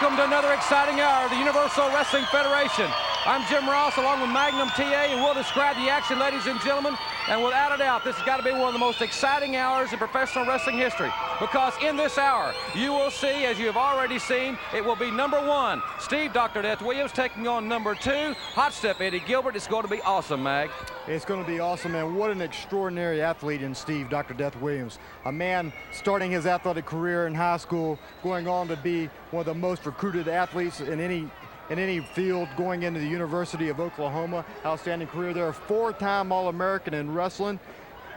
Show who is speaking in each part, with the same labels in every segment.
Speaker 1: welcome to another exciting hour of the Universal Wrestling Federation. I'm Jim Ross along with Magnum TA, and we'll describe the action, ladies and gentlemen. And without a doubt, this has got to be one of the most exciting hours in professional wrestling history, because in this hour, you will see, as you have already seen, it will be number 1, Steve Dr. Death Williams, taking on number 2, Hot Stuff Eddie Gilbert. It's going to be awesome, Mag.
Speaker 2: It's going to be awesome, and what an extraordinary athlete in Steve Dr. Death Williams. A man starting his athletic career in high school, going on to be one of the most recruited athletes in any field, going into the University of Oklahoma. Outstanding career there. 4-time All-American in wrestling,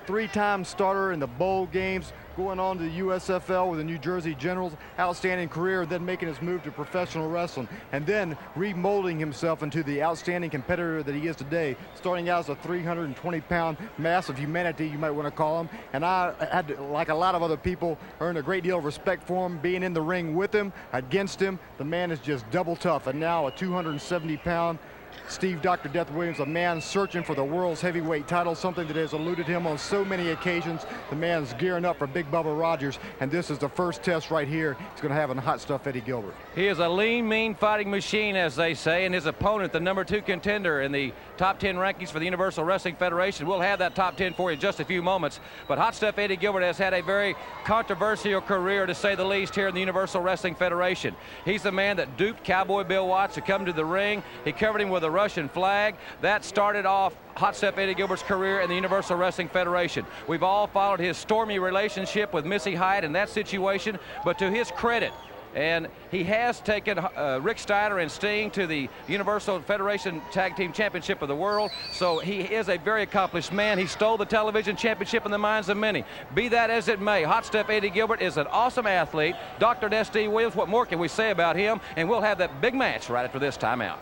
Speaker 2: 3-time starter in the bowl games, going on to the USFL with the New Jersey Generals. Outstanding career, then making his move to professional wrestling, and then remolding himself into the outstanding competitor that he is today, starting out as a 320-pound mass of humanity, you might want to call him. And I had to, like a lot of other people, earn a great deal of respect for him, being in the ring with him, against him. The man is just double tough, and now a 270-pound Steve Dr. Death Williams, a man searching for the world's heavyweight title, something that has eluded him on so many occasions. The man's gearing up for Big Bubba Rogers, and this is the first test right here he's going to have in Hot Stuff Eddie Gilbert.
Speaker 1: He is a lean, mean fighting machine, as they say, and his opponent, the number 2 contender in the top 10 rankings for the Universal Wrestling Federation. We'll have that top 10 for you in just a few moments, but Hot Stuff Eddie Gilbert has had a very controversial career, to say the least, here in the Universal Wrestling Federation. He's the man that duped Cowboy Bill Watts to come to the ring. He covered him with a Russian flag. That started off Hot Stuff Eddie Gilbert's career in the Universal Wrestling Federation. We've all followed his stormy relationship with Missy Hyatt in that situation, but to his credit, and he has taken Rick Steiner and Sting to the Universal Federation Tag Team Championship of the World, so he is a very accomplished man. He stole the television championship in the minds of many. Be that as it may, Hot Stuff Eddie Gilbert is an awesome athlete. Dr. Death Steve Williams, what more can we say about him? And we'll have that big match right after this timeout.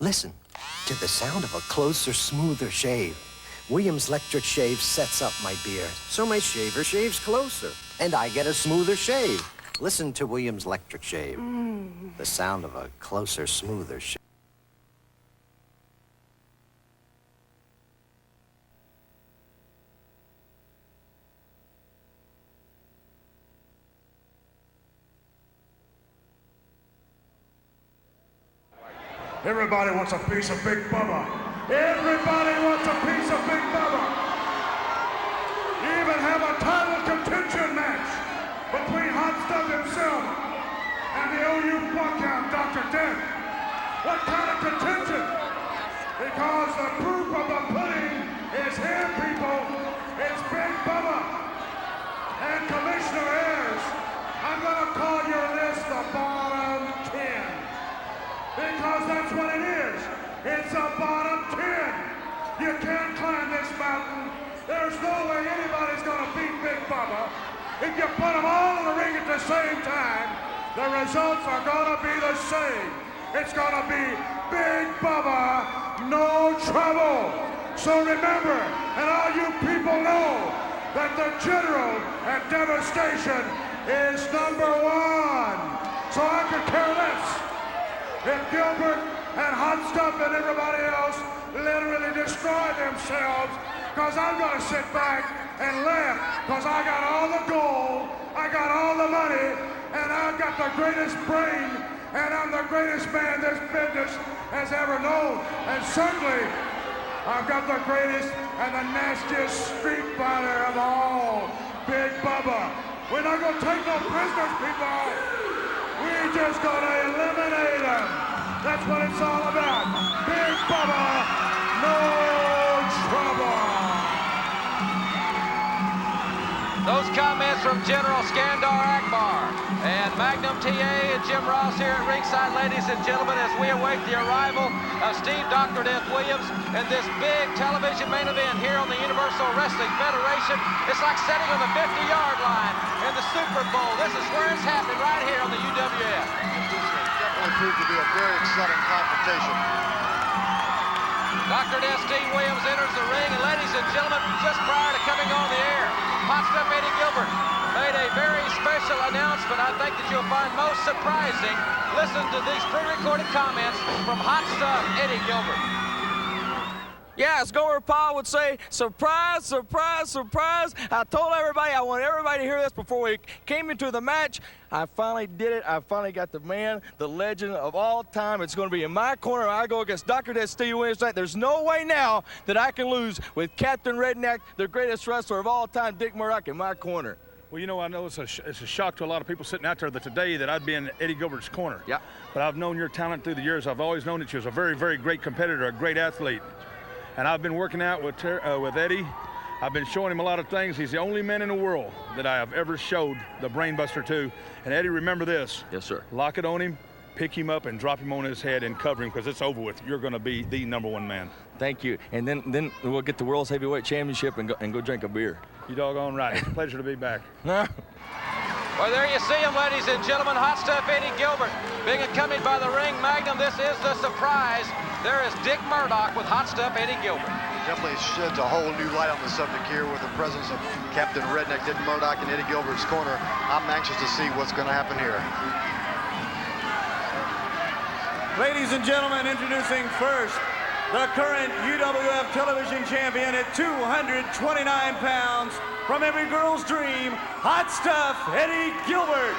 Speaker 3: Listen to the sound of a closer, smoother shave. Williams Electric Shave sets up my beard, so my shaver shaves closer, and I get a smoother shave. Listen to Williams Electric Shave. The sound of a closer, smoother shave.
Speaker 4: Everybody wants a piece of Big Bubba. Everybody wants a piece of Big Bubba. You even have a title contention match between Hot Stuff himself and the OU Buckhound, Dr. Death. What kind of contention? Because the proof of the pudding is here, people. It's Big Bubba. And Commissioner Ayers, I'm going to call your list the bottom 10. Because that's what it is. It's a bottom 10. You can't climb this mountain. There's no way anybody's going to beat Big Bubba. If you put them all in the ring at the same time, the results are going to be the same. It's going to be Big Bubba, no trouble. So remember, and all you people know, that the general at Devastation is number 1. So I could care less if Gilbert and Hot Stuff and everybody else literally destroy themselves, because I'm going to sit back and laugh, because I got all the gold, I got all the money, and I've got the greatest brain, and I'm the greatest man this business has ever known. And certainly, I've got the greatest and the nastiest street fighter of all, Big Bubba. We're not going to take no prisoners, people. We're just going to eliminate them. That's what it's all about. Big Bubba, no trouble.
Speaker 1: Those comments from General Skandar Akbar and Magnum TA and Jim Ross here at ringside, ladies and gentlemen, as we await the arrival of Steve Dr. Death Williams in this big television main event here on the Universal Wrestling Federation. It's like setting on the 50-yard line in the Super Bowl. This is where it's happening, right here on the UWF.
Speaker 5: Definitely proved to be a very exciting confrontation.
Speaker 1: Dr. Death Steve Williams enters the ring, and ladies and gentlemen, just prior to coming on the air, Hot Stuff Eddie Gilbert made a very special announcement I think that you'll find most surprising. Listen to these pre-recorded comments from Hot Stuff Eddie Gilbert.
Speaker 6: Yeah, as Gomer Pyle would say, surprise, surprise, surprise. I told everybody, I want everybody to hear this before we came into the match. I finally did it. I finally got the man, the legend of all time. It's going to be in my corner. I go against Dr. Death Steve Williams tonight. There's no way now that I can lose with Captain Redneck, the greatest wrestler of all time, Dick Murdoch, in my corner.
Speaker 7: Well, you know, I know it's a shock to a lot of people sitting out there that today that I'd be in Eddie Gilbert's corner.
Speaker 6: Yeah.
Speaker 7: But I've known your talent through the years. I've always known that you was a very, very great competitor, a great athlete. And I've been working out with Eddie. I've been showing him a lot of things. He's the only man in the world that I have ever showed the Brainbuster to. And Eddie, remember this.
Speaker 6: Yes, sir.
Speaker 7: Lock it on him, pick him up, and drop him on his head and cover him, because it's over with. You're going to be the #1 man.
Speaker 6: Thank you. And then we'll get the World's Heavyweight Championship and go drink a beer.
Speaker 7: You doggone right. It's a pleasure to be back.
Speaker 1: Well, there you see him, ladies and gentlemen. Hot Stuff Eddie Gilbert being accompanied by the ring magnum. This is the surprise. There is Dick Murdoch with Hot Stuff Eddie Gilbert.
Speaker 5: Definitely sheds a whole new light on the subject here with the presence of Captain Redneck, Dick Murdoch, in Eddie Gilbert's corner. I'm anxious to see what's going to happen here.
Speaker 8: Ladies and gentlemen, introducing first the current UWF television champion at 229 pounds, from every girl's dream, Hot Stuff Eddie Gilbert.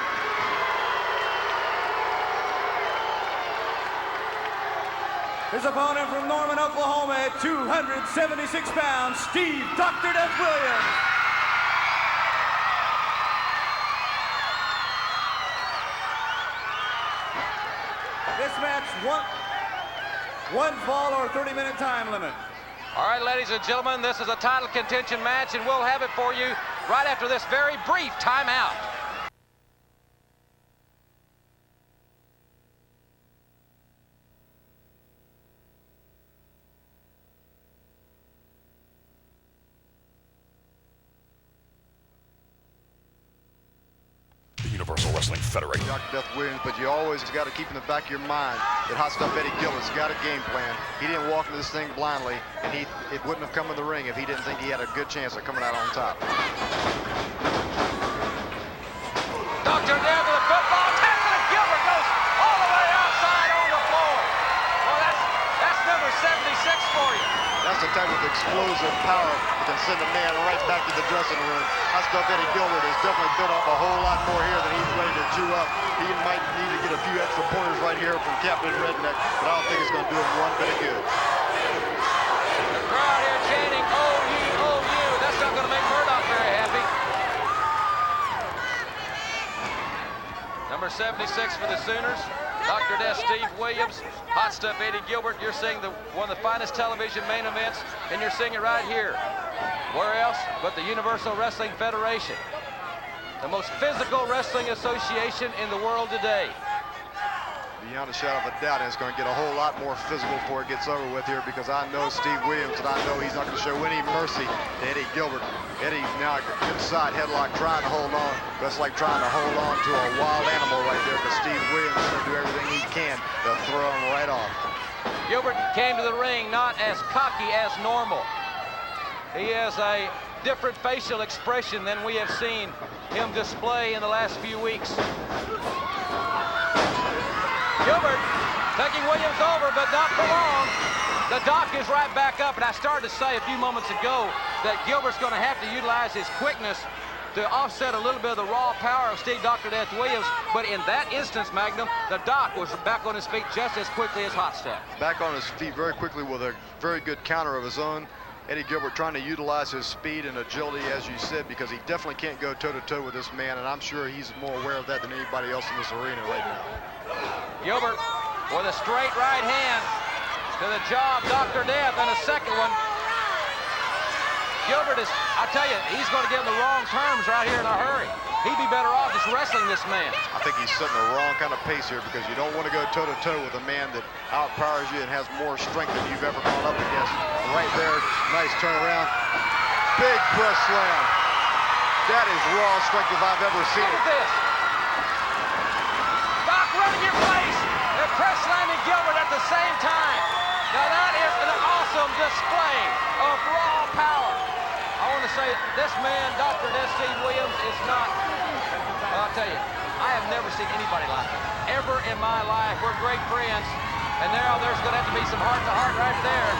Speaker 8: His opponent from Norman, Oklahoma at 276 pounds, Steve Dr. Death Williams. This match, one fall or 30-minute time limit.
Speaker 1: All right, ladies and gentlemen, this is a title contention match, and we'll have it for you right after this very brief timeout.
Speaker 9: Universal Wrestling Federation.
Speaker 5: Dr. Death Williams, but you always got to keep in the back of your mind that Hot Stuff Eddie Gilbert's got a game plan. He didn't walk into this thing blindly, and it wouldn't have come in the ring if he didn't think he had a good chance of coming out on top.
Speaker 1: Dr. Death with a football tackle, and Gilbert goes all the way outside on the floor. Well, that's number 76 for you.
Speaker 5: That's the type of explosive power that can send a man right back to the dressing room. Hot Stuff Eddie Gilbert has definitely bit off a whole lot more here than he's ready to chew up. He might need to get a few extra pointers right here from Captain Redneck, but I don't think it's going to do him one bit of good.
Speaker 1: The crowd here chanting, "Oh, you, oh, you." That's not going to make Murdoch very happy. Number 76 for the Sooners, Dr. Death Steve Williams, Hot Stuff Eddie Gilbert. You're seeing one of the finest television main events, and you're seeing it right here. Where else but the Universal Wrestling Federation, the most physical wrestling association in the world today.
Speaker 5: Beyond a shadow of a doubt, and it's going to get a whole lot more physical before it gets over with here, because I know Steve Williams, and I know he's not going to show any mercy to Eddie Gilbert. Eddie's now inside headlock trying to hold on, but it's like trying to hold on to a wild animal right there, because Steve Williams is going to do everything he can to throw him right off.
Speaker 1: Gilbert came to the ring not as cocky as normal. He has a different facial expression than we have seen him display in the last few weeks. Gilbert taking Williams over, but not for long. The Doc is right back up, and I started to say a few moments ago that Gilbert's going to have to utilize his quickness to offset a little bit of the raw power of Steve Dr. Death Williams, but in that instance, Magnum, the Doc was back on his feet just as quickly as Hot Stuff.
Speaker 5: Back on his feet very quickly with a very good counter of his own. Eddie Gilbert trying to utilize his speed and agility, as you said, because he definitely can't go toe-to-toe with this man, and I'm sure he's more aware of that than anybody else in this arena right now.
Speaker 1: Gilbert with a straight right hand to the jaw of Dr. Death, and a second one. Gilbert is, I tell you, he's going to give him the wrong terms right here in a hurry. He'd be better off just wrestling this man.
Speaker 5: I think he's setting the wrong kind of pace here, because you don't want to go toe-to-toe with a man that outpowers you and has more strength than you've ever gone up against. Right there, nice turnaround. Big press slam. That is raw strength if I've ever seen it.
Speaker 1: Look at this. Doc running your place and press slamming Gilbert at the same time. Now that is an awesome display of raw power. I want to say this man, Dr. Death Steve Williams, is not, I'll tell you, I have never seen anybody like him. Ever in my life. We're great friends. And now there's going to have to be some heart-to-heart right there.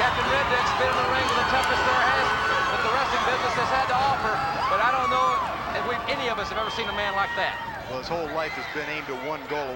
Speaker 1: Captain Redneck's been in the ring with the toughest that the wrestling business has had to offer, but I don't know if any of us have ever seen a man like that.
Speaker 5: Well, his whole life has been aimed at one goal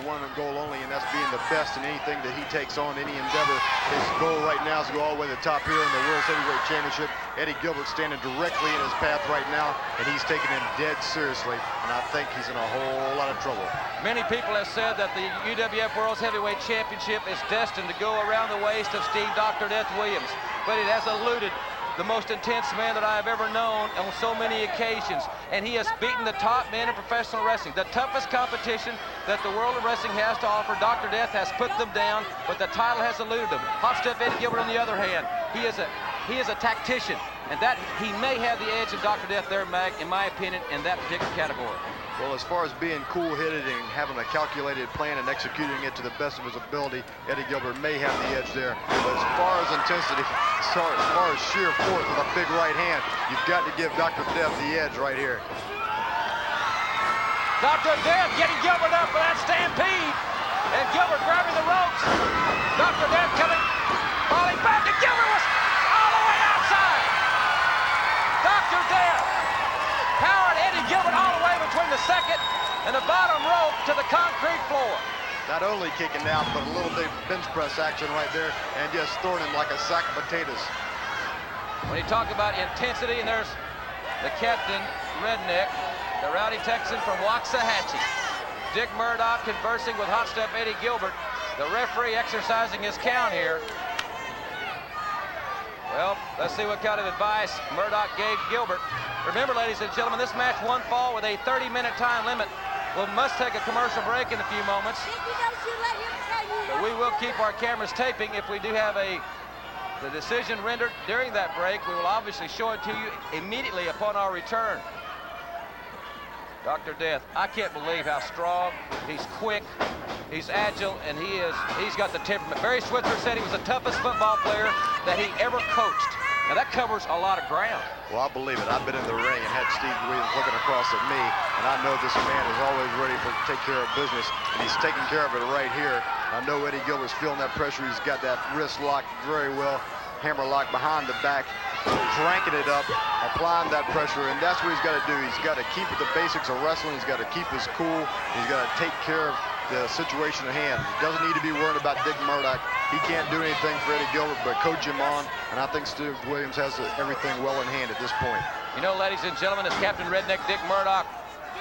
Speaker 5: only, and that's being the best in anything that he takes on, any endeavor. His goal right now is to go all the way to the top here in the World Heavyweight Championship. Eddie Gilbert standing directly in his path right now, and he's taking him dead seriously, and I think he's in a whole lot of trouble. Many people have said that the UWF World Heavyweight Championship is destined to go around the waist of Steve Dr. Death Williams, but it has eluded the most intense man that I have ever known on so many occasions, and he has beaten the top men in professional wrestling. The toughest competition that the world of wrestling has to offer, Dr. Death has put them down, but the title has eluded them. Hot Stuff Eddie Gilbert, on the other hand, he is a tactician, and that he may have the edge of Dr. Death there, Mag, in my opinion, in that particular category. Well, as far as being cool-headed and having a calculated plan and executing it to the best of his ability, Eddie Gilbert may have the edge there. But as far as intensity, as far as sheer force with a big right hand, you've got to give Dr. Death the edge right here. Dr. Death getting Gilbert up for that stampede, and Gilbert grabbing the ropes. Dr. Death coming, falling back, and Gilbert was all the way outside. Dr. Death powered Eddie Gilbert all the way between the second and the bottom rope to the concrete floor. Not only kicking out, but a little bit bench press action right there, and just throwing him like a sack of potatoes. When you talk about intensity, and there's the Captain Redneck, the rowdy Texan from Waxahachie. Dick Murdoch conversing with Hot Stuff Eddie Gilbert. The referee exercising his count here. Well, let's see what kind of advice Murdoch gave Gilbert. Remember, ladies and gentlemen, this match won fall with a 30-minute time limit. We must take a commercial break in a few moments. But we will keep our cameras taping. If we do have the decision rendered during that break, we will obviously show it to you immediately upon our return. Dr. Death, I can't believe how strong, he's quick, he's agile, and he's got the temperament. Barry Switzer said he was the toughest football player that he ever coached. Now that covers a lot of ground. Well, I believe it. I've been in the ring and had Steve Williams looking across at me, and I know this man is always ready to take care of business, and he's taking care of it right here. I know Eddie Gilbert's feeling that pressure. He's got that wrist locked very well, hammer lock behind the back, cranking it up, applying that pressure, and that's what he's got to do. He's got to keep with the basics of wrestling. He's got to keep his cool. He's got to take care of the situation at hand. He doesn't need to be worried about Dick Murdoch. He can't do anything for Eddie Gilbert but coach him on, and I think Steve Williams has everything well in hand at this point. You know, ladies and gentlemen, as Captain Redneck Dick Murdoch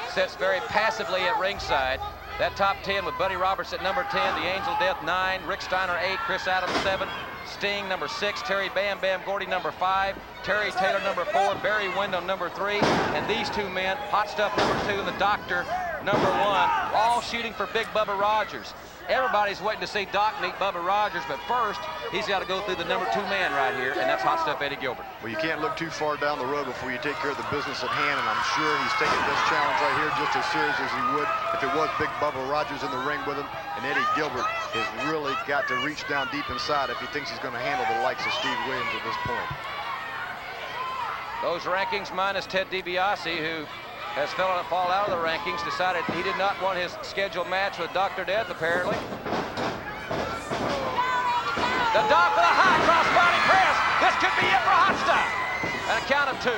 Speaker 5: sits very passively at ringside, that top 10 with Buddy Roberts at number 10, the Angel Death 9, Rick Steiner 8, Chris Adams 7, Sting number 6, Terry Bam Bam Gordy number 5, Terry Taylor number 4, Barry Windham number 3, and these two men, Hot Stuff number 2, and the Doctor number 1, all shooting for Big Bubba Rogers. Everybody's waiting to see Doc meet Bubba Rogers, but first, he's got to go through the number 2 man right here, and that's Hot Stuff Eddie Gilbert. Well, you can't look too far down the road before you take care of the business at hand, and I'm sure he's taking this challenge right here just as serious as he would if it was Big Bubba Rogers in the ring with him, and Eddie Gilbert has really got to reach down deep inside if he thinks he's going to handle the likes of Steve Williams at this point. Those rankings minus Ted DiBiase, who has fall out of the rankings, decided he did not want his scheduled match with Dr. Death, apparently. The Doc with a high cross-body press. This could be it for Hot Stuff. And a count of 2.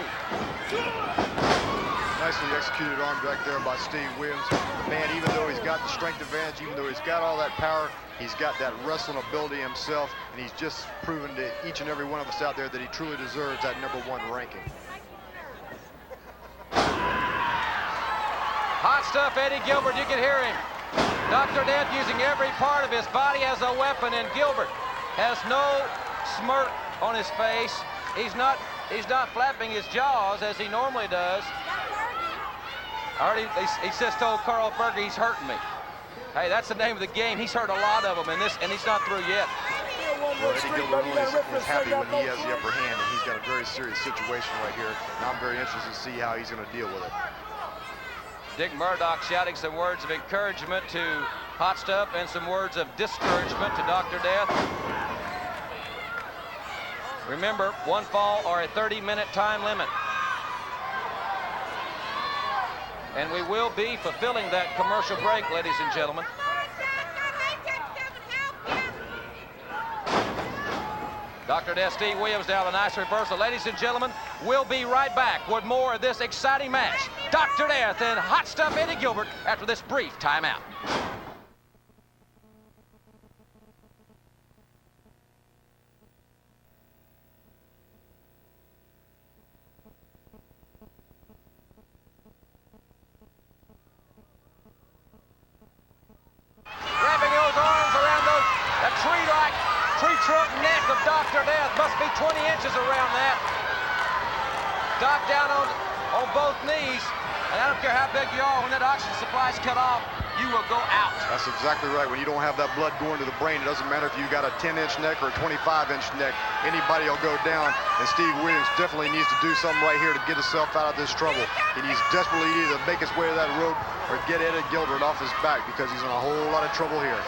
Speaker 5: Nicely executed arm back there by Steve Williams. Man, even though he's got the strength advantage, even though he's got all that power, he's got that wrestling ability himself, and he's just proven to each and every one of us out there that he truly deserves that number 1 ranking. Hot Stuff Eddie Gilbert, you can hear him. Dr. Death using every part of his body as a weapon, and Gilbert has no smirk on his face. He's not flapping his jaws as he normally does. He just told Carl Berger he's hurting me. Hey, that's the name of the game. He's hurt a lot of them, and he's not through yet. Well, Eddie Gilbert is happy when he has the upper hand, and he's got a very serious situation right here, and I'm very interested to see how he's going to deal with it. Dick Murdoch shouting some words of encouragement to Hot Stuff and some words of discouragement to Dr. Death. Remember, 1 fall or a 30-minute time limit. And we will be fulfilling that commercial break, ladies and gentlemen.
Speaker 1: Dr. Death Steve Williams down the nice reversal. Ladies and gentlemen, we'll be right back with more of this exciting match. Dr. Death and Hot Stuff Eddie Gilbert after this brief timeout. Wrapping those arms around that tree trunk neck of Dr. Death. Must be 20 inches around that. Doc down on both knees. And I don't care how big you are, when that oxygen supply is cut off, you will go out.
Speaker 5: That's exactly right. When you don't have that blood going to the brain, it doesn't matter if you got a 10-inch neck or a 25-inch neck. Anybody will go down, and Steve Williams definitely needs to do something right here to get himself out of this trouble. He needs desperately either make his way to that rope or get Eddie Gilbert off his back, because he's in a whole lot of trouble here.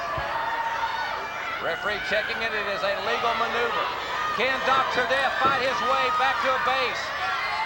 Speaker 1: Referee checking it. It is a legal maneuver. Can Dr. Death fight his way back to a base?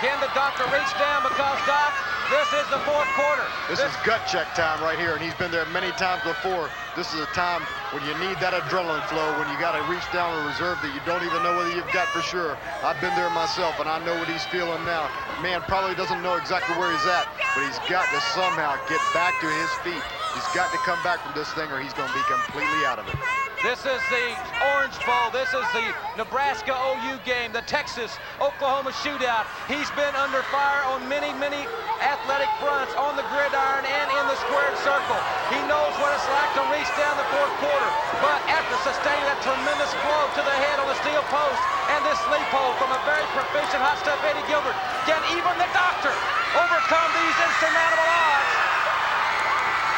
Speaker 1: Can the doctor reach down? Because, Doc, this is the fourth quarter.
Speaker 5: This is gut check time right here, and he's been there many times before. This is a time when you need that adrenaline flow, when you got to reach down a reserve that you don't even know whether you've got for sure. I've been there myself, and I know what he's feeling now. Man probably doesn't know exactly where he's at, but he's got to somehow get back to his feet. He's got to come back from this thing, or he's going to be completely out of it.
Speaker 1: This is the Orange Bowl. This is the Nebraska OU game, the Texas-Oklahoma shootout. He's been under fire on many, many athletic fronts, on the gridiron and in the squared circle. He knows what it's like to reach down the fourth quarter. But after sustaining that tremendous blow to the head on the steel post and this leap hold from a very proficient Hot Stuff Eddie Gilbert, can even the doctor overcome these insurmountable odds?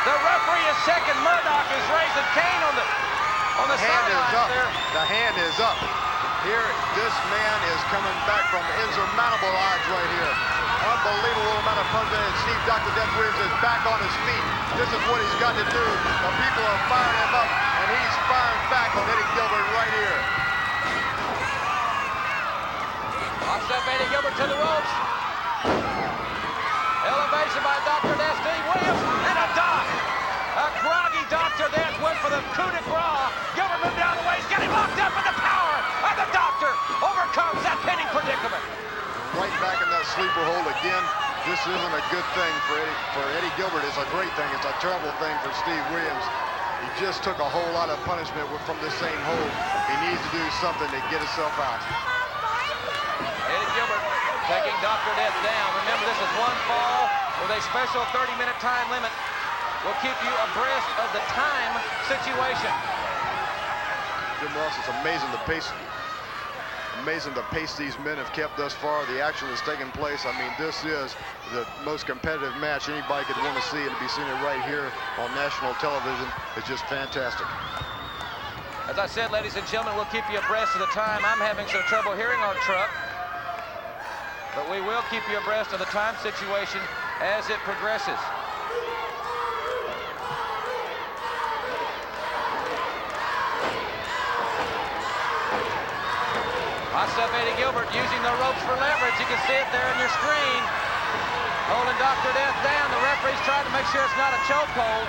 Speaker 1: The referee is checking. Murdoch is raising Kane on the sideline there.
Speaker 5: The hand is up. Here, this man is coming back from insurmountable odds right here. Unbelievable amount of punishment, and Steve Dr. Death Williams is back on his feet. This is what he's got to do. The people are firing him up, and he's firing back on Eddie Gilbert right here.
Speaker 1: Hot Stuff Eddie Gilbert to the ropes. Elevation by Dr. Death Steve Williams, and a dock. A groggy Dr. Death went for the coup de grace. Gilbert moved down the way. He's getting locked up, and the power of the doctor overcomes that pinning predicament.
Speaker 5: Right back in that sleeper hold again. This isn't a good thing for Eddie Gilbert. It's a great thing. It's a terrible thing for Steve Williams. He just took a whole lot of punishment from the same hold. He needs to do something to get himself out.
Speaker 1: Eddie Gilbert taking Dr. Death down. Remember, this is one fall with a special 30-minute time limit. We'll keep you abreast of the time situation.
Speaker 5: Jim Ross, it's amazing the pace. Amazing the pace these men have kept thus far. The action that's taken place. I mean, this is the most competitive match anybody could want to see, and to be seeing it right here on national television is just fantastic.
Speaker 1: As I said, ladies and gentlemen, we'll keep you abreast of the time. I'm having some trouble hearing our truck, but we will keep you abreast of the time situation as it progresses. Hot Stuff Eddie Gilbert using the ropes for leverage. You can see it there on your screen. Holding Dr. Death down. The referee's trying to make sure it's not a chokehold.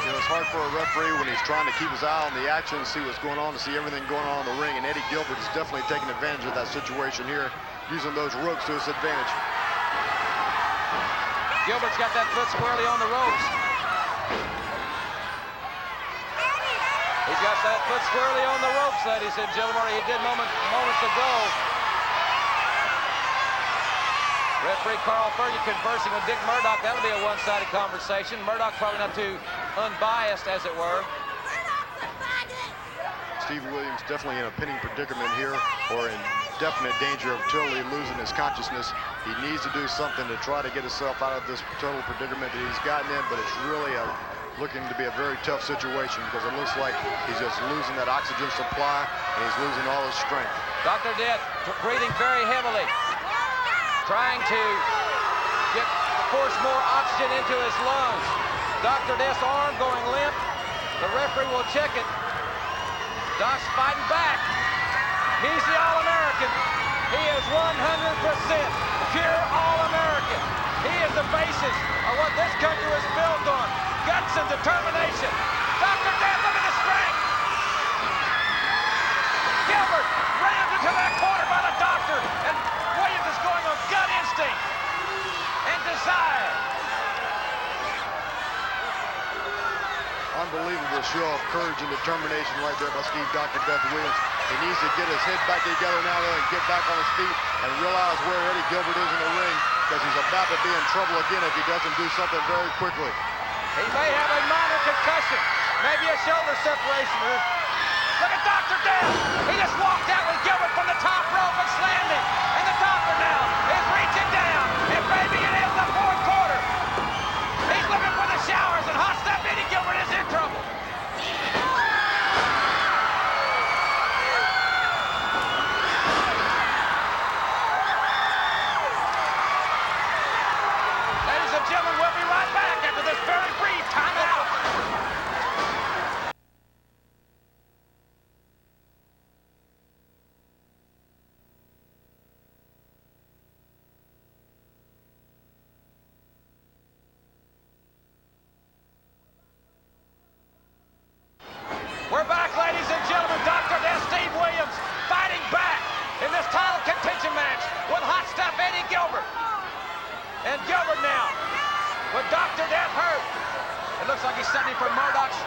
Speaker 5: You know, it's hard for a referee when he's trying to keep his eye on the action, see what's going on, to see everything going on in the ring. And Eddie Gilbert is definitely taking advantage of that situation here, using those ropes to his advantage.
Speaker 1: Gilbert's got that foot squarely on the ropes. He's got that foot squarely on the ropes, ladies and gentlemen, or he did moments ago. Referee Carl Fergie conversing with Dick Murdoch. That'll be a one-sided conversation. Murdoch probably not too unbiased, as it were.
Speaker 5: Steve Williams definitely in a pinning predicament here, or in definite danger of totally losing his consciousness. He needs to do something to try to get himself out of this total predicament that he's gotten in, but it's really looking to be a very tough situation, because it looks like he's just losing that oxygen supply, and he's losing all his strength.
Speaker 1: Dr. Death breathing very heavily, trying to force more oxygen into his lungs. Dr. Death's arm going limp. The referee will check it. Doc's fighting back. He's the All-American. He is 100% pure All-American. He is the basis of what this country was built on. Guts and determination. Dr. Death, look at the strength.
Speaker 5: unbelievable show of courage and determination right there by Steve Dr. Death Williams. He needs to get his head back together now, though, and get back on his feet and realize where Eddie Gilbert is in the ring, because he's about to be in trouble again if he doesn't do something very quickly.
Speaker 1: He may have a minor concussion, maybe a shoulder separation. Look at Dr. Death. He just walked out with Gilbert from the top rope and slammed him. And the doctor now is reaching down. And maybe it is the fourth quarter. He's looking for the showers, and Hot Stuff Eddie Gilbert is in trouble. Ladies and gentlemen, we'll be right back after this very brief timeout. We're back, ladies and gentlemen. Dr. Death Steve Williams fighting back in this title contention match with Hot Stuff Eddie Gilbert. And Gilbert now with Dr. Death hurt. It looks like he's setting for Murdoch's.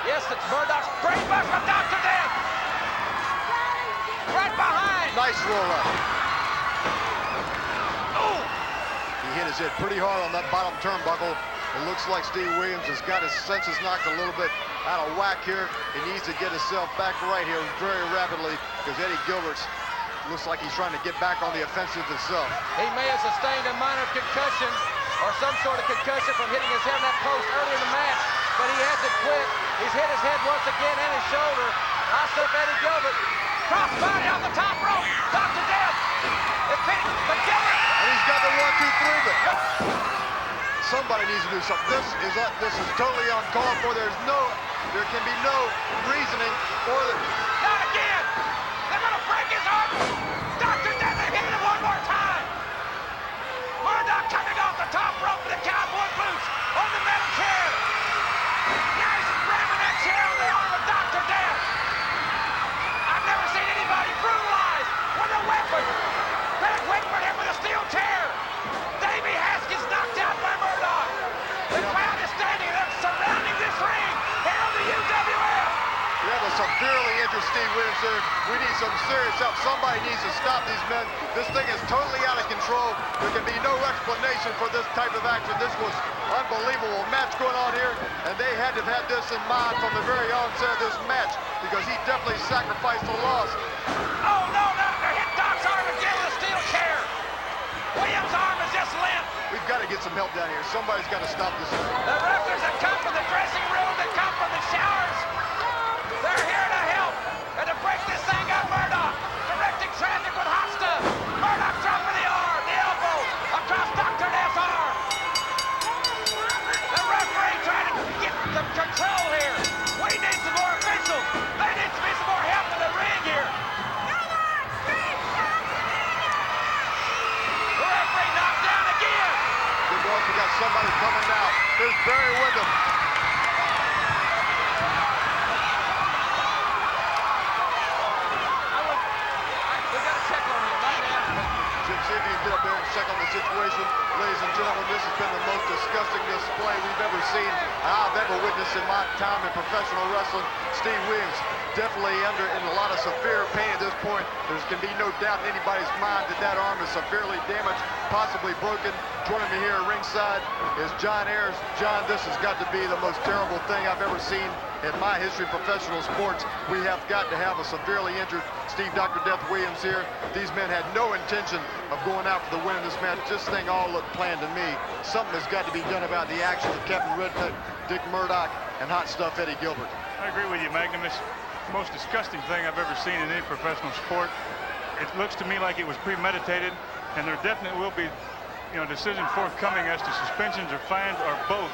Speaker 1: Yes, it's Murdoch's. Great bust from Dr. Death. Right behind.
Speaker 5: Nice roll up.
Speaker 1: Ooh.
Speaker 5: He hit his head pretty hard on that bottom turnbuckle. It looks like Steve Williams has got his senses knocked a little bit out of whack here. He needs to get himself back right here very rapidly, because Eddie Gilbert looks like he's trying to get back on the offensive himself.
Speaker 1: He may have sustained a minor concussion or some sort of concussion from hitting his head on that post earlier in the match, but he hasn't quit. He's hit his head once again and his shoulder. Hot Stuff Eddie Gilbert. Crossbody off the top rope. Dr. Death is pinning, but Gilbert.
Speaker 5: And he's got the 1, 2, 3, but somebody needs to do something. This is totally uncalled for. There can be no reasoning for it.
Speaker 1: Not again. They're going to break his arm. Dr. Death, they hit him one more time. Murdoch coming off the top rope with the cowboy boots on the metal chair. Now he's ramming that chair on the arm of Dr. Death. I've never seen anybody brutalized with a weapon. Greg Whitford hit with a steel chair. Davey Haskins knocked out by Murdoch. The crowd is standing there surrounding this ring here on the UWF.
Speaker 5: We have a severely injured Steve Williams here. We need some serious help. Somebody needs to stop these men. This thing is totally out of control. There can be no explanation for this type of action. This was unbelievable match going on here, and they had to have had this in mind from the very onset of this match, because he definitely sacrificed the loss.
Speaker 1: Oh, no, Doctor. Hit Doc's arm again with a steel chair. Williams' arm is just limp.
Speaker 5: We've got to get some help down here. Somebody's got to stop this.
Speaker 1: The wrestlers that come from the dressing room, that come from the showers, they're here to help and to break this thing up. Murdoch directing traffic with Hot Stuff. Murdoch dropping the arm, the elbow across Dr. Death's arm. The referee trying to get some control here. We need some more officials. There needs to be some more help in the ring here. The referee knocked down again.
Speaker 5: We've also got somebody coming now. There's Barry Windham.
Speaker 1: We got to check on him right now.
Speaker 5: Jim, see if you can get up there and check on the situation. Ladies and gentlemen, this has been the most disgusting display we've ever seen, I've ever witnessed in my time in professional wrestling. Steve Williams definitely in a lot of severe pain at this point. There can be no doubt in anybody's mind that that arm is severely damaged, possibly broken. Joining me here at ringside is John Ayers. John, this has got to be the most terrible thing I've ever seen in my history of professional sports. We have got to have a severely injured Steve Dr. Death Williams here. These men had no intention of going out for the win in this match. This thing all looked planned to me. Something has got to be done about the action of Captain Redneck, Dick Murdoch, and Hot Stuff Eddie Gilbert.
Speaker 9: I agree with you, Magnum. It's the most disgusting thing I've ever seen in any professional sport. It looks to me like it was premeditated, and there definitely will be, decisions forthcoming as to suspensions or fines or both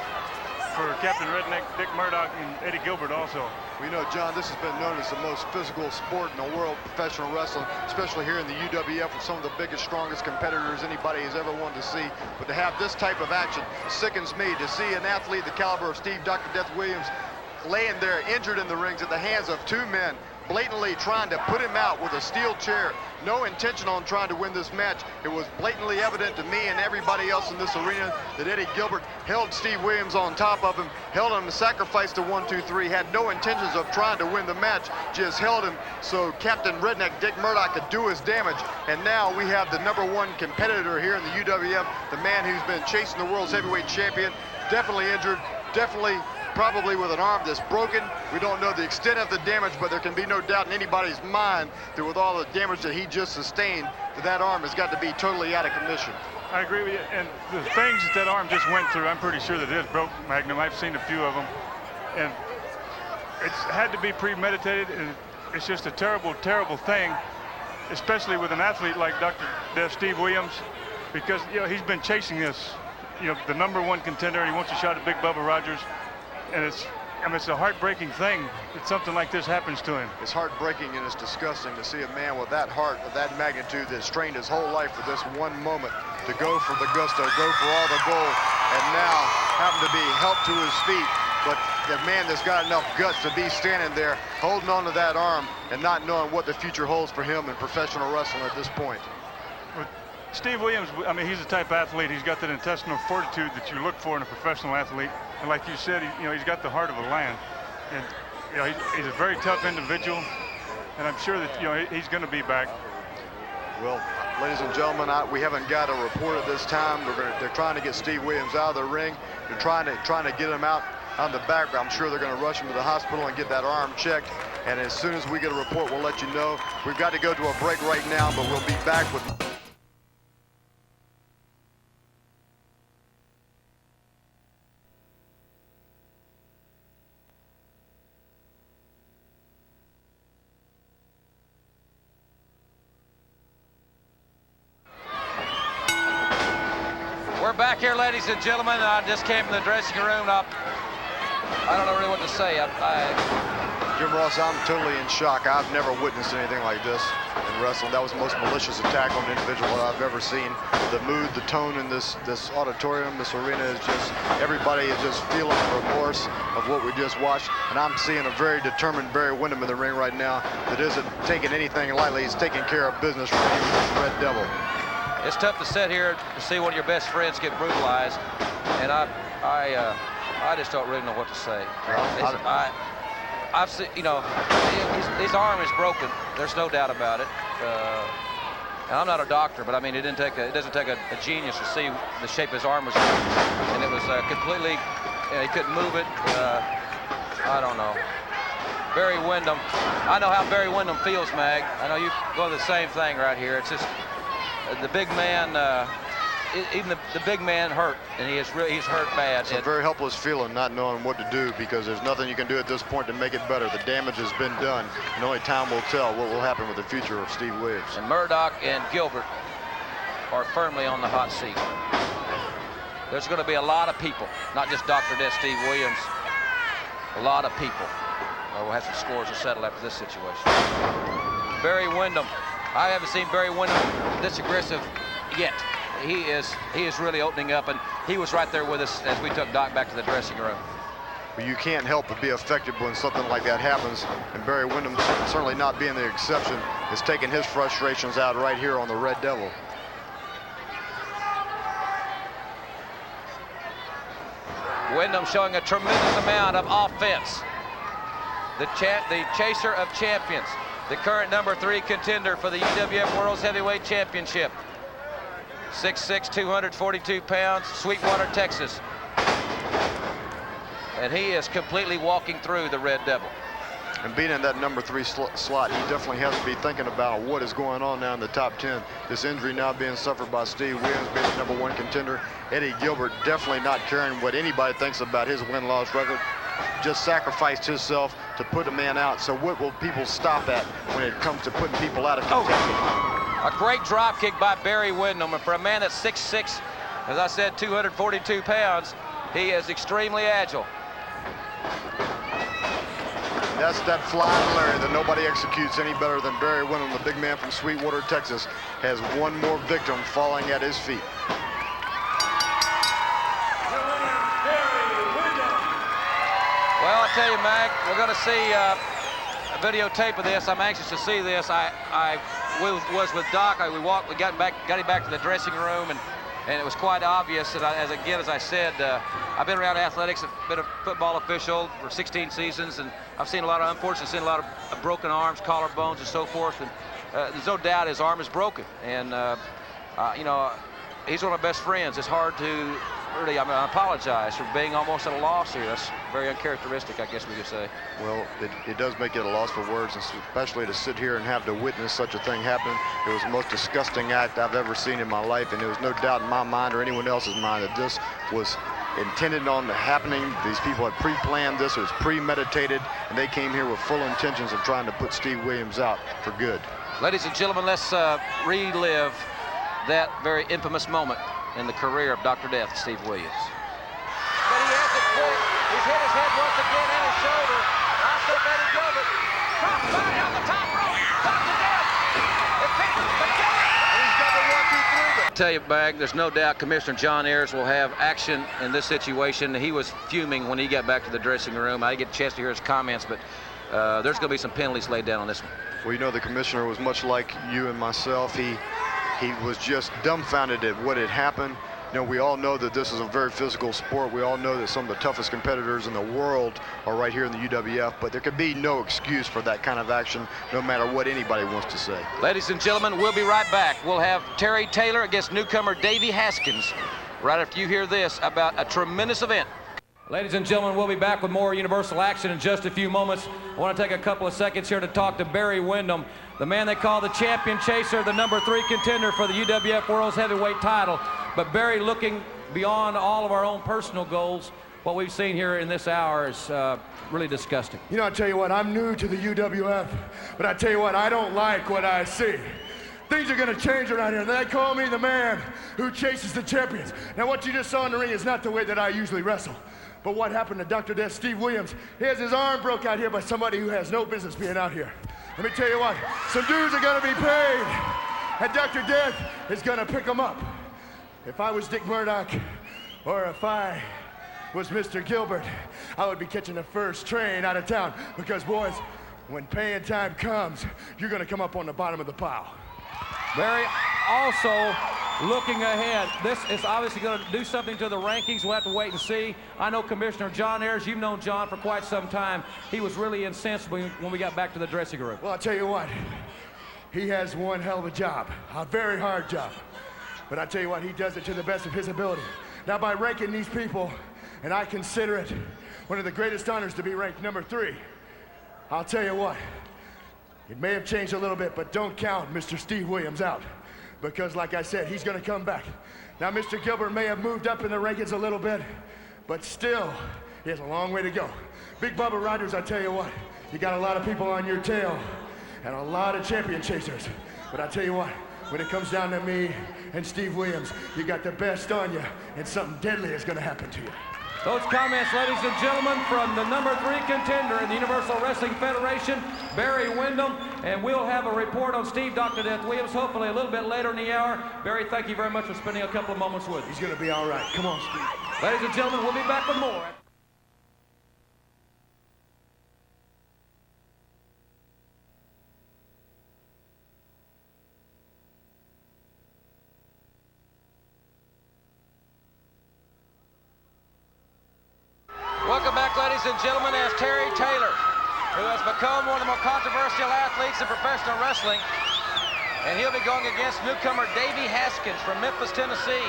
Speaker 9: for Captain Redneck, Dick Murdoch, and Eddie Gilbert also.
Speaker 5: We know, John, this has been known as the most physical sport in the world, professional wrestling, especially here in the UWF with some of the biggest, strongest competitors anybody has ever wanted to see. But to have this type of action sickens me. To see an athlete the caliber of Steve Dr. Death Williams laying there injured in the rings at the hands of two men blatantly trying to put him out with a steel chair. No intention on trying to win this match. It was blatantly evident to me and everybody else in this arena that Eddie Gilbert held Steve Williams on top of him, held him to sacrifice the 1, 2, 3, had no intentions of trying to win the match, just held him so Captain Redneck Dick Murdoch could do his damage. And now we have the #1 competitor here in the UWF, the man who's been chasing the world's heavyweight champion, definitely injured, definitely probably with an arm that's broken. We don't know the extent of the damage, but there can be no doubt in anybody's mind that with all the damage that he just sustained, that arm has got to be totally out of commission.
Speaker 9: I agree with you, and the things that arm just went through, I'm pretty sure that it is broke, Magnum. I've seen a few of them, and it's had to be premeditated, and it's just a terrible, terrible thing, especially with an athlete like Dr. Death Steve Williams, because, you know, he's been chasing this, you know, the #1 contender, and he wants a shot at Big Bubba Rogers. And it's a heartbreaking thing that something like this happens to him.
Speaker 5: It's heartbreaking and it's disgusting to see a man with that heart, of that magnitude, that's trained his whole life for this one moment to go for the gusto, go for all the gold, and now having to be helped to his feet. But the man that's got enough guts to be standing there, holding on to that arm and not knowing what the future holds for him in professional wrestling at this point.
Speaker 9: But Steve Williams, I mean, he's the type of athlete, he's got that intestinal fortitude that you look for in a professional athlete. And like you said, he's got the heart of a lion. And, he's a very tough individual. And I'm sure that, he's going to be back.
Speaker 5: Well, ladies and gentlemen, we haven't got a report at this time. They're trying to get Steve Williams out of the ring. They're trying to get him out on the back. I'm sure they're going to rush him to the hospital and get that arm checked. And as soon as we get a report, we'll let you know. We've got to go to a break right now, but we'll be back with...
Speaker 1: Back here, ladies and gentlemen. I just came from the dressing room. I don't know really what to say.
Speaker 5: Jim Ross, I'm totally in shock. I've never witnessed anything like this in wrestling. That was the most malicious attack on an individual I've ever seen. The mood, the tone in this auditorium, this arena is just, everybody is just feeling the remorse of what we just watched. And I'm seeing a very determined Barry Windham in the ring right now that isn't taking anything lightly. He's taking care of business for this Red Devil.
Speaker 1: It's tough to sit here to see one of your best friends get brutalized, and I just don't really know what to say. I've seen, his arm is broken. There's no doubt about it. And I'm not a doctor, but I mean, it doesn't take a genius to see the shape his arm was in, and it was completely. He couldn't move it. I don't know. Barry Windham. I know how Barry Windham feels, Mag. I know you go the same thing right here. It's just. The big man, even the big man hurt, and he's hurt bad.
Speaker 5: It's a very helpless feeling, not knowing what to do, because there's nothing you can do at this point to make it better. The damage has been done, and only time will tell what will happen with the future of Steve Williams.
Speaker 1: And Murdoch and Gilbert are firmly on the hot seat. There's going to be a lot of people, not just Dr. Death Steve Williams, a lot of people. We'll have some scores to settle after this situation. Barry Windham. I haven't seen Barry Windham this aggressive yet. He is really opening up, and he was right there with us as we took Doc back to the dressing room.
Speaker 5: Well, you can't help but be affected when something like that happens, and Barry Windham, certainly not being the exception, is taking his frustrations out right here on the Red Devil.
Speaker 1: Windham showing a tremendous amount of offense. The chaser of champions. The current #3 contender for the UWF World's Heavyweight Championship. 6'6", 242 pounds, Sweetwater, Texas. And he is completely walking through the Red Devil.
Speaker 5: And being in that #3 slot, he definitely has to be thinking about what is going on now in the top 10. This injury now being suffered by Steve Williams, being the #1 contender. Eddie Gilbert definitely not caring what anybody thinks about his win-loss record. Just sacrificed himself to put a man out. So what will people stop at when it comes to putting people out of contention?
Speaker 1: A great drop kick by Barry Windham. And for a man that's 6'6", as I said, 242 pounds, he is extremely agile.
Speaker 5: That's that flying Larry that nobody executes any better than Barry Windham, the big man from Sweetwater, Texas, has one more victim falling at his feet.
Speaker 1: Well, I tell you, Mag, we're going to see videotape of this. I'm anxious to see this. I was with Doc. We got him back to the dressing room, and it was quite obvious that, as I said, I've been around athletics, I've been a football official for 16 seasons, and I've seen a lot of, unfortunately, seen a lot of broken arms, collarbones, and so forth. And there's no doubt his arm is broken, and you know, he's one of my best friends. It's hard to really, I apologize for being almost at a loss here. That's very uncharacteristic, I guess we could say.
Speaker 5: Well, it does make it a loss for words, especially to sit here and have to witness such a thing happen. It was the most disgusting act I've ever seen in my life, and there was no doubt in my mind or anyone else's mind that this was intended on happening. These people had pre-planned this. It was premeditated, and they came here with full intentions of trying to put Steve Williams out for good.
Speaker 1: Ladies and gentlemen, let's relive that very infamous moment in the career of Dr. Death, Steve Williams. But he has it quick. He's hit his head once again and his shoulder. Last up Eddie Gilbert. Cross body on the top rope. Dr. Death. It's hit. He's got the 1, 2, 3. I tell you, Bag, there's no doubt Commissioner John Ayers will have action in this situation. He was fuming when he got back to the dressing room. I didn't get a chance to hear his comments, but there's going to be some penalties laid down on this one.
Speaker 5: Well, you know, the commissioner was much like you and myself. He was just dumbfounded at what had happened. You know, we all know that this is a very physical sport. We all know that some of the toughest competitors in the world are right here in the UWF, but there could be no excuse for that kind of action, no matter what anybody wants to say.
Speaker 1: Ladies and gentlemen, we'll be right back. We'll have Terry Taylor against newcomer Davey Haskins right after you hear this about a tremendous event. Ladies and gentlemen, we'll be back with more Universal action in just a few moments. I want to take a couple of seconds here to talk to Barry Windham, the man they call the champion chaser, the #3 contender for the UWF World's Heavyweight title. But Barry, looking beyond all of our own personal goals, what we've seen here in this hour is really disgusting.
Speaker 4: You know, I tell you what, I'm new to the UWF, but I tell you what, I don't like what I see. Things are going to change around here. They call me the man who chases the champions. Now, what you just saw in the ring is not the way that I usually wrestle. But what happened to Dr. Death, Steve Williams? He has his arm broke out here by somebody who has no business being out here. Let me tell you what, some dudes are gonna be paid, and Dr. Death is gonna pick them up. If I was Dick Murdoch, or if I was Mr. Gilbert, I would be catching the first train out of town, because boys, when paying time comes, you're gonna come up on the bottom of the pile.
Speaker 1: Barry, also looking ahead, this is obviously going to do something to the rankings. We'll have to wait and see. I know Commissioner John Ayers, you've known John for quite some time. He was really incensed when we got back to the dressing room.
Speaker 4: Well, I'll tell you what, he has one hell of a job, a very hard job. But I tell you what, he does it to the best of his ability. Now, by ranking these people, and I consider it one of the greatest honors to be ranked #3, I'll tell you what, it may have changed a little bit, but don't count Mr. Steve Williams out. Because, like I said, he's going to come back. Now, Mr. Gilbert may have moved up in the rankings a little bit, but still, he has a long way to go. Big Bubba Rogers, I tell you what, you got a lot of people on your tail and a lot of champion chasers. But I tell you what, when it comes down to me and Steve Williams, you got the best on you, and something deadly is going to happen to you.
Speaker 1: Those comments, ladies and gentlemen, from the #3 contender in the Universal Wrestling Federation, Barry Windham, and we'll have a report on Steve Dr. Death Williams hopefully a little bit later in the hour. Barry, thank you very much for spending a couple of moments with us.
Speaker 4: He's going to be all right. Come on, Steve.
Speaker 1: Ladies and gentlemen, we'll be back with more. Welcome back, ladies and gentlemen, as Terry Taylor, who has become one of the more controversial athletes in professional wrestling, and he'll be going against newcomer Davey Haskins from Memphis, Tennessee.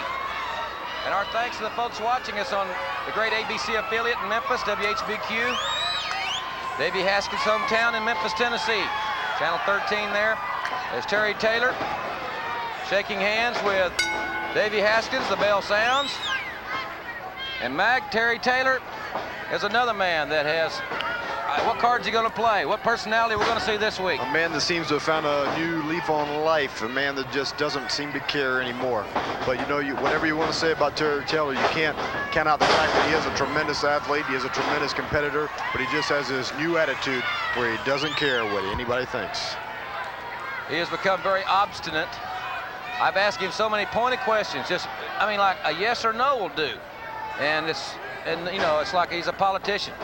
Speaker 1: And our thanks to the folks watching us on the great ABC affiliate in Memphis, WHBQ. Davey Haskins' hometown in Memphis, Tennessee. Channel 13 there. There's Terry Taylor shaking hands with Davey Haskins. The bell sounds. And Terry Taylor is another man that has, what cards he going to play? What personality we're going to see this week?
Speaker 5: A man that seems to have found a new leaf on life, a man that just doesn't seem to care anymore. But you know, whatever you want to say about Terry Taylor, you can't count out the fact that he is a tremendous athlete, he is a tremendous competitor, but he just has this new attitude where he doesn't care what anybody thinks.
Speaker 1: He has become very obstinate. I've asked him so many pointed questions, just, I mean, like a yes or no will do. And you know, it's like he's a politician.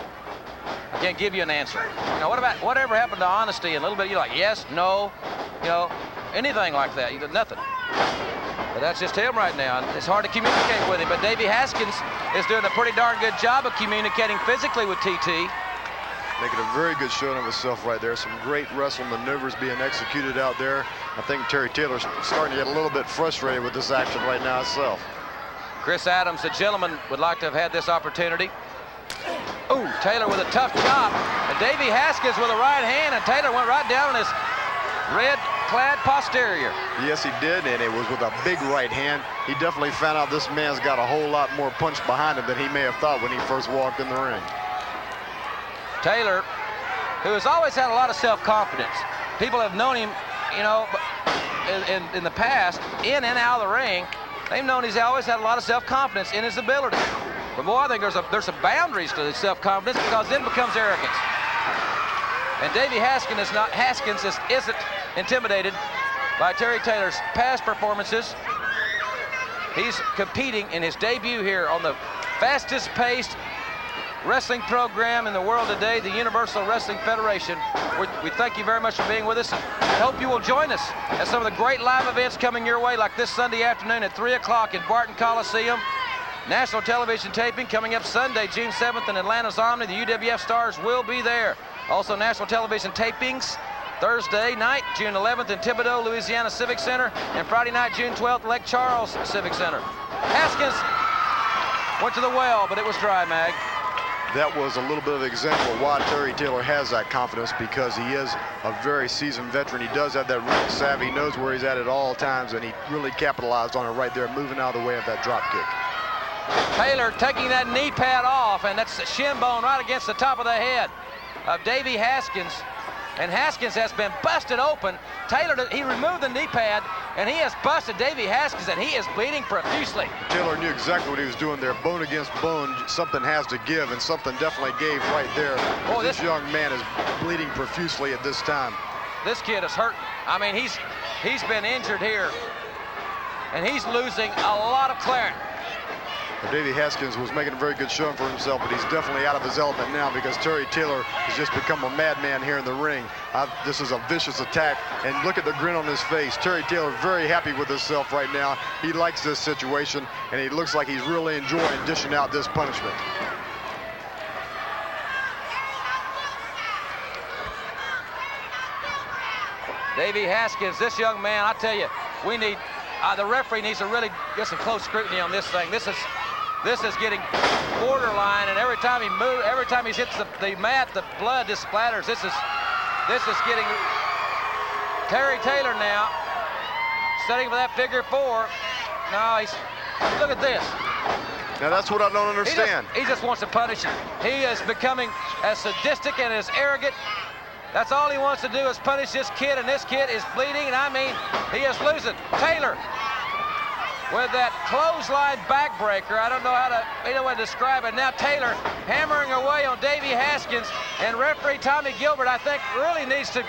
Speaker 1: I can't give you an answer. You know, whatever happened to honesty and a little bit, you're like, yes, no, you know, anything like that. You did nothing. But that's just him right now. It's hard to communicate with him. But Davey Haskins is doing a pretty darn good job of communicating physically with TT.
Speaker 5: Making a very good showing of himself right there. Some great wrestling maneuvers being executed out there. I think Terry Taylor's starting to get a little bit frustrated with this action right now himself.
Speaker 1: Chris Adams, the gentleman, would like to have had this opportunity. Ooh, Taylor with a tough chop. And Davey Haskins with a right hand, and Taylor went right down on his red-clad posterior.
Speaker 5: Yes, he did, and it was with a big right hand. He definitely found out this man's got a whole lot more punch behind him than he may have thought when he first walked in the ring.
Speaker 1: Taylor, who has always had a lot of self-confidence. People have known him, you know, in the past, in and out of the ring. They've known he's always had a lot of self-confidence in his ability. But boy, I think there's some boundaries to the self-confidence, because then becomes arrogance. And Davey Haskins isn't intimidated by Terry Taylor's past performances. He's competing in his debut here on the fastest-paced wrestling program in the world today, the Universal Wrestling Federation. We thank you very much for being with us. I hope you will join us at some of the great live events coming your way, like this Sunday afternoon at 3 o'clock in Barton Coliseum. National television taping coming up Sunday, June 7th in Atlanta's Omni. The UWF stars will be there. Also national television tapings Thursday night, June 11th in Thibodaux, Louisiana Civic Center, and Friday night, June 12th, Lake Charles Civic Center. Haskins went to the well, but it was dry, Mag.
Speaker 5: That was a little bit of an example of why Terry Taylor has that confidence, because he is a very seasoned veteran. He does have that ring savvy. He knows where he's at all times, and he really capitalized on it right there, moving out of the way of that drop kick.
Speaker 1: Taylor taking that knee pad off, and that's the shin bone right against the top of the head of Davey Haskins. And Haskins has been busted open. Taylor, he removed the knee pad, and he has busted Davey Haskins, and he is bleeding profusely.
Speaker 5: Taylor knew exactly what he was doing there. Bone against bone, something has to give, and something definitely gave right there. Oh, this young man is bleeding profusely at this time.
Speaker 1: This kid is hurt. I mean, he's been injured here, and he's losing a lot of clearance.
Speaker 5: Davey Haskins was making a very good showing for himself, but he's definitely out of his element now, because Terry Taylor has just become a madman here in the ring. This is a vicious attack, and look at the grin on his face. Terry Taylor very happy with himself right now. He likes this situation, and he looks like he's really enjoying dishing out this punishment.
Speaker 1: Davey Haskins, this young man, I tell you, we need, the referee needs to really get some close scrutiny on this thing. This is getting borderline, and every time he moves, every time he hits the mat, the blood just splatters. This is getting Terry Taylor now setting for that figure four. No, look at this.
Speaker 5: Now that's what I don't understand.
Speaker 1: He just wants to punish him. He is becoming as sadistic and as arrogant. That's all he wants to do is punish this kid, and this kid is bleeding, and I mean, he is losing. Taylor with that clothesline backbreaker. I don't know how to describe it. Now Taylor hammering away on Davey Haskins, and referee Tommy Gilbert, I think, really needs to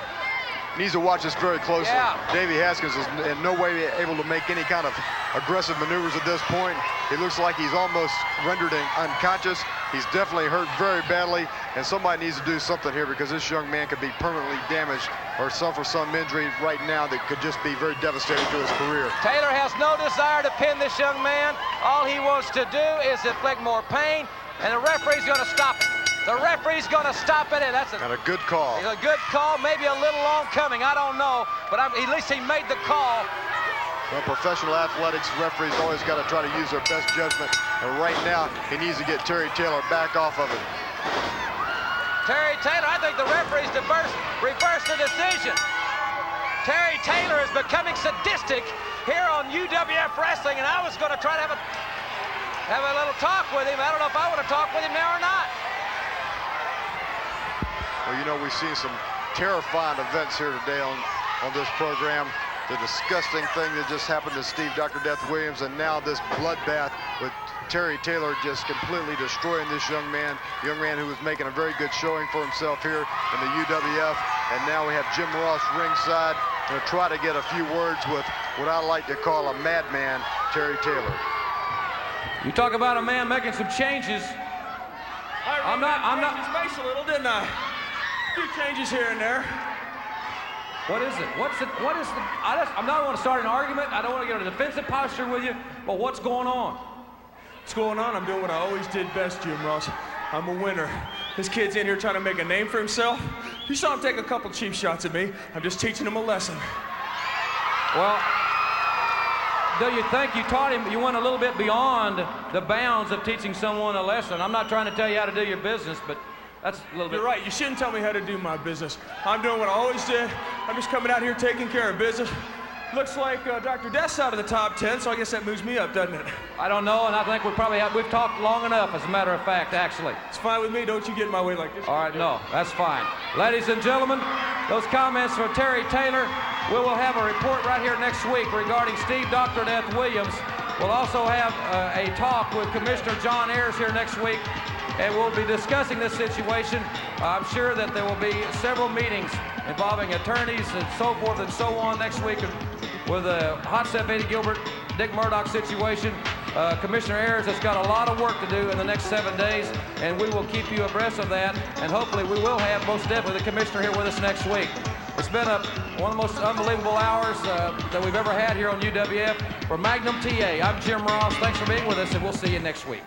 Speaker 5: watch this very closely.
Speaker 1: Yeah.
Speaker 5: Davey Haskins is in no way able to make any kind of aggressive maneuvers at this point. It looks like he's almost rendered unconscious. He's definitely hurt very badly, and somebody needs to do something here, because this young man could be permanently damaged or suffer some injury right now that could just be very devastating to his career.
Speaker 1: Taylor has no desire to pin this young man. All he wants to do is inflict more pain, and the referee's going to stop it. The referee's going to stop it, and that's
Speaker 5: a good call.
Speaker 1: It's a good call, maybe a little long coming, I don't know, but at least he made the call.
Speaker 5: Well, professional athletics referees always got to try to use their best judgment, and right now he needs to get Terry Taylor back off of it.
Speaker 1: Terry Taylor, I think the referees reversed the decision. Terry Taylor is becoming sadistic here on UWF Wrestling, and I was going to try to have a little talk with him. I don't know if I want to talk with him now or not.
Speaker 5: Well, you know, we've seen some terrifying events here today on this program. The disgusting thing that just happened to Steve Dr. Death Williams, and now this bloodbath with Terry Taylor just completely destroying this young man who was making a very good showing for himself here in the UWF. And now we have Jim Ross ringside to try to get a few words with what I like to call a madman, Terry Taylor.
Speaker 1: You talk about a man making some changes. I'm not.
Speaker 6: Space a little, didn't I? A few changes here and there.
Speaker 1: What is it? What is the, I'm not want to start an argument. I don't want to get in a defensive posture with you, but what's going on?
Speaker 6: What's going on? I'm doing what I always did best, Jim Ross. I'm a winner. This kid's in here trying to make a name for himself. You saw him take a couple cheap shots at me. I'm just teaching him a lesson.
Speaker 1: Well, do you think you taught him, you went a little bit beyond the bounds of teaching someone a lesson? I'm not trying to tell you how to do your business, but that's a little bit.
Speaker 6: You're right. You shouldn't tell me how to do my business. I'm doing what I always did. I'm just coming out here taking care of business. Looks like Dr. Death's out of the top 10, so I guess that moves me up, doesn't it?
Speaker 1: I don't know, and I think we've talked long enough, as a matter of fact, actually.
Speaker 6: It's fine with me. Don't you get in my way like this.
Speaker 1: All right, no, that's fine. Ladies and gentlemen, those comments from Terry Taylor. We will have a report right here next week regarding Steve Dr. Death Williams. We'll also have a talk with Commissioner John Ayers here next week, and we'll be discussing this situation. I'm sure that there will be several meetings involving attorneys and so forth and so on next week with the Hot Stuff Eddie Gilbert, Dick Murdoch situation. Commissioner Ayers has got a lot of work to do in the next 7 days, and we will keep you abreast of that, and hopefully we will have most definitely the commissioner here with us next week. It's been one of the most unbelievable hours that we've ever had here on UWF. For Magnum TA, I'm Jim Ross. Thanks for being with us, and we'll see you next week.